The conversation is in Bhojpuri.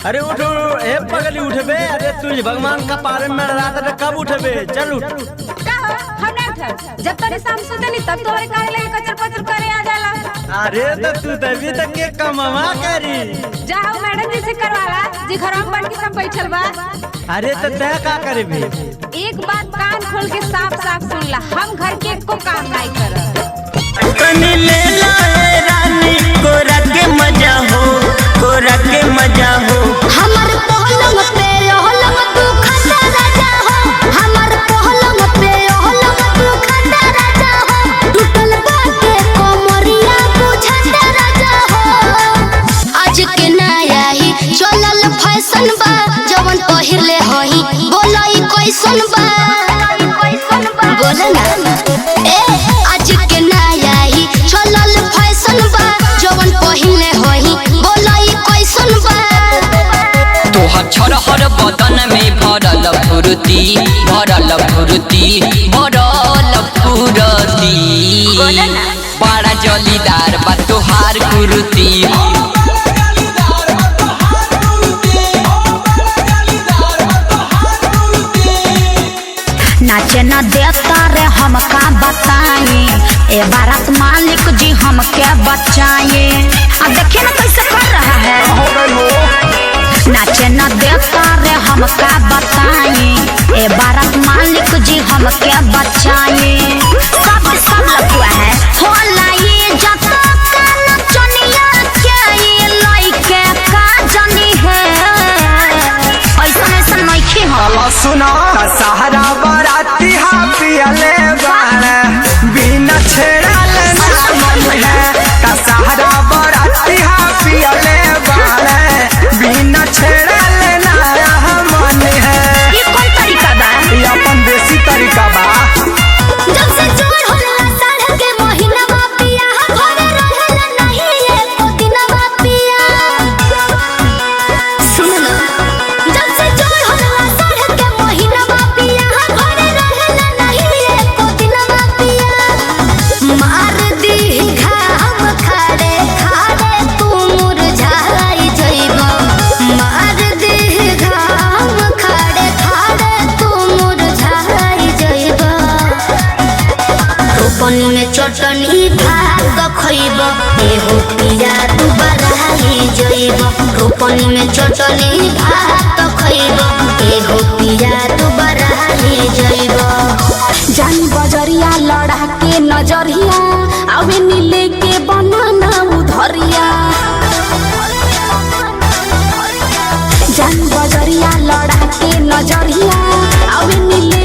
अरे उठ ए पगली उठबे। अरे तू भगवान का पारे में रात में कब उठबे? चल उठ। का हो हम नहीं उठब। जब तोरे शाम सुतनी तब तोरे काहे लगे कचर पचर करे आ जाला। अरे तो तू तभी तक के कमावा करी। जाओ मैडम जी से करवाला जी घर में बन के सब बैठल बा। अरे तो तय का करबी? एक बात कान खोल के साफ साफ सुन ला, हम घर के एको काम नहीं करब। तनी ले ला ए रानी कोरा के मजा हो, कोरा के मजा हो। हमर पहलंग पे ओहलंग तू खड़ा राजा हो, हमर पहलंग पे ओहलंग तू खड़ा राजा हो। टूटल बाटे कोमरिया बुझा राजा हो। आज के नया ही चलल फैशन बा, जवन पहिरले होई बोलई कैसन बा। बोले ना ए आज के नया ही चलल फैशन बा, जवन पहिरले होई बोलई कैसन बा। तोहर छरहर बदन में भरल फुर्ती, भरल फुर्ती, भरल फुर्ती। बड़ा जलीदार बा तोहार कुर्ती। नाचे न देता रे हम का बताए, ए बारात मालिक जी हम क्या बचाए। अब देखिए ना कैसे कर रहा है। नाचे न देता रे हम का बताए, ए बारात मालिक जी हम क्या बचाए। सब लगा है होला ये जता का नचनिया क्या ये लइके का जनी है। ऐसा नहीं हो सुनो सहारा बाराती पियले बाड़े बिना छेड़ले ना मन है। सहारा बाराती पियले बाड़े बिना छेड़ले ना मन है। ये कौन तरीका बा? ये अपन देसी तरीका बा। जब से जोर होला साढ़े के महीना बा पिया, घरे रहेला नहीं एको दिन बा पिया। सुन ना जब से जोर होला साढ़े के महीना बा पिया, घरे रहेला नहीं एको दिन बा पिया। मार दी घाम खाड़े खाड़े तू मुरझाई जइबा। मार दी घाम खाड़े खाड़े तू मुरझाई जइबा। रोपनी में चटनी भात खइब, एहो पिया तू बरहाई जइब। रोपनी में चटनी भात खइब, एहो पिया तू बरहाई जइब। जान बजरिया लड़ा के नजरिया आवे नीले के बनाना उधरिया। जान बजरिया लड़ा के नजरिया आवे नीले